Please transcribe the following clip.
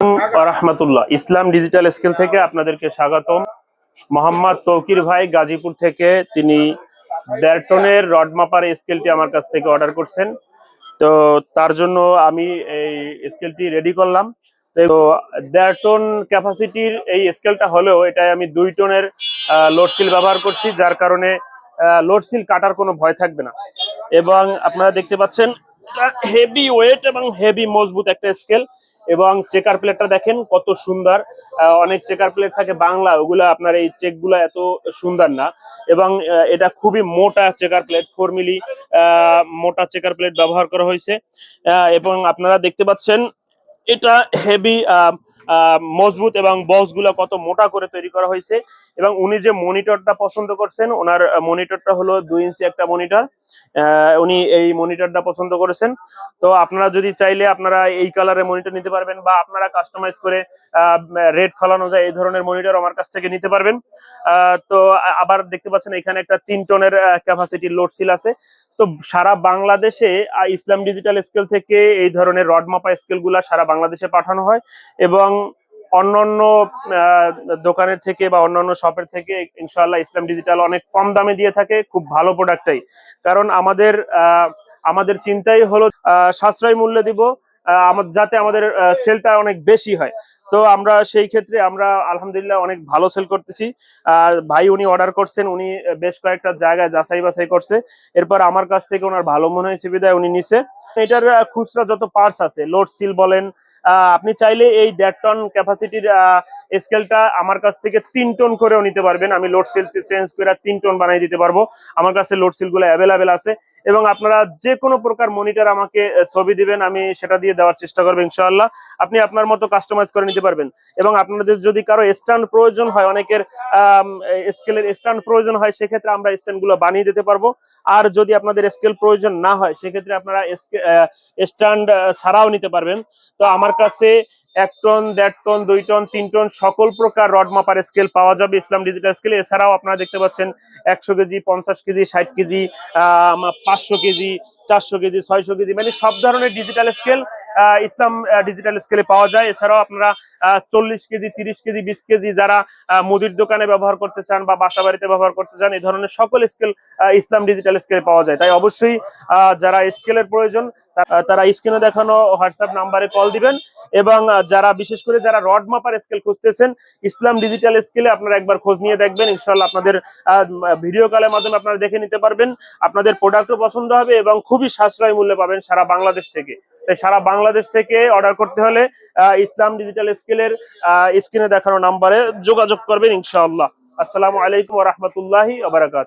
রাহমাতুল্লাহ ইসলাম digital scale থেকে আপনাদেরকে স্বাগতম। মোহাম্মদ তৌকির ভাই গাজীপুর থেকে তিনি 1.5 টনের রড মাপার স্কেলটি আমার কাছ থেকে অর্ডার করছেন। তো তার জন্য আমি এই স্কেলটি রেডি করলাম। তো 1.5 টন ক্যাপাসিটির এই স্কেলটা হলেও এটাই আমি 2 টনের লোড সিল ব্যবহার করছি, যার কারণে লোড সিল কাটার কোনো ভয় থাকবে না। এবং আপনারা দেখতে পাচ্ছেন হেভি ওয়েট এবং হেভি মজবুত একটা স্কেল। এবং চেকার প্লেটটা দেখেন কত সুন্দর। অনেক চেকার প্লেট থাকে বাংলা, ওগুলা আপনার এই চেক গুলা এত সুন্দর না। এবং এটা খুবই মোটা চেকার প্লেট, 4 মিলি মোটা চেকার প্লেট ব্যবহার করা হয়েছে। এবং আপনারা দেখতে পাচ্ছেন এটা হেভি মজবুত এবং বক্স গুলা কত মোটা করে তৈরি করা হয়েছে। এবং উনি যে মনিটরটা পছন্দ করছেন, ওনার মনিটরটা হলো 2 ইঞ্চি একটা মনিটর। উনি এই মনিটরটা পছন্দ করেছেন। তো আপনারা যদি চাইলে আপনারা এই কালারের মনিটর নিতে পারবেন, বা আপনারা কাস্টমাইজ করে রেড ফেলানো যায় এই ধরনের মনিটর আমার কাছ থেকে নিতে পারবেন। তো আবার দেখতে পাচ্ছেন এখানে একটা 3 টনের ক্যাপাসিটির লোড সিল আছে। তো সারা বাংলাদেশে ইসলাম ডিজিটাল স্কেল থেকে এই ধরনের রড মাপা স্কেল গুলা সারা বাংলাদেশে পাঠানো হয়। এবং অন্যান্য দোকানের থেকে বা অন্যান্য শপের থেকে ইনশাআল্লাহ ইসলাম ডিজিটাল অনেক কম দামে দিয়ে থাকে, খুব ভালো প্রোডাক্টটাই। কারণ আমাদের চিন্তাই হলো সাশ্রয় মূল্যে দিব, যাতে আমাদের সেলটা অনেক বেশি হয়। তো আমরা সেই ক্ষেত্রে আমরা আলহামদুলিল্লাহ অনেক ভালো সেল করতেছি। ভাই উনি অর্ডার করছেন, উনি বেশ কয়েকটা জায়গায় যাচাই বাছাই করছে, এরপর আমার কাছ থেকে ওনার ভালো মনে হয়েছে বিধায় উনি নিছে। এটার খুচরা যত পার্টস আছে, লোড সিল বলেন, আপনি চাইলে এই 1.5 টন ক্যাপাসিটির স্কেলটা আমার কাছ থেকে 3 টন করেও নিতে পারবেন। আমি লোড সিল চেঞ্জ করে 3 টন বানিয়ে দিতে পারবো। আমার কাছে লোড সিল গুলো অ্যাভেলেবেল আছে। এবং আপনারা যে কোনো প্রকার মনিটর আমাকে ছবি দিবেন, আমি সেটা দিয়ে দেওয়ার চেষ্টা করবো ইনশাআল্লাহ। আপনি আপনার মতো কাস্টমাইজ করে নিতে পারবেন। এবং আপনাদের যদি কারো স্ট্যান্ড প্রয়োজন হয়, অনেকের স্কেলের স্ট্যান্ড প্রয়োজন হয়, সেক্ষেত্রে আমরা স্ট্যান্ড গুলো বানিয়ে দিতে পারবো। আর যদি আপনাদের স্কেল প্রয়োজন না হয়, সেক্ষেত্রে আপনারা স্ট্যান্ড ছাড়াও নিতে পারবেন। তো আমার কাছে 1 টন, 1.5 টন, 2 টন, 3 টন সকল প্রকার রড মাপার স্কেল পাওয়া যাবে ইসলাম ডিজিটাল স্কেল। এছাড়াও আপনারা দেখতে পাচ্ছেন 100 KG, 50 KG, 60 KG, 500 KG, 400 KG, 600 KG, মানে সব ধরনের ডিজিটাল স্কেল ইসলাম ডিজিটাল স্কেলে পাওয়া যায়। এছাড়াও আপনারা 40 কেজি, 30 কেজি, 20 কেজি যারা মুদির দোকানে ব্যবহার করতে চান বা বাসা বাড়িতে ব্যবহার করতে চান, এই ধরনের সকল স্কেল ইসলাম ডিজিটাল স্কেলে পাওয়া যায়। তাই অবশ্যই যারা স্কেলের প্রয়োজন তারা স্ক্রিনে দেখানো হোয়াটসঅ্যাপ নাম্বারে কল দিবেন। এবং যারা বিশেষ করে যারা রড মাপার স্কেল খুঁজতেছেন, ইসলাম ডিজিটাল স্কেলে আপনারা একবার খোঁজ নিয়ে দেখবেন। ইনশাআল্লাহ আপনাদের ভিডিও কলের মাধ্যমে আপনারা দেখে নিতে পারবেন। আপনাদের প্রোডাক্টও পছন্দ হবে এবং খুবই সাশ্রয় মূল্যে পাবেন সারা বাংলাদেশ থেকে। তাই সারা বাংলাদেশ থেকে অর্ডার করতে হলে ইসলাম ডিজিটাল স্কেলের স্ক্রিনে দেখানো নাম্বারে যোগাযোগ করবেন ইনশাআল্লাহ। আসসালামু আলাইকুম ওয়া রাহমাতুল্লাহি ওয়া বারাকাতুহু।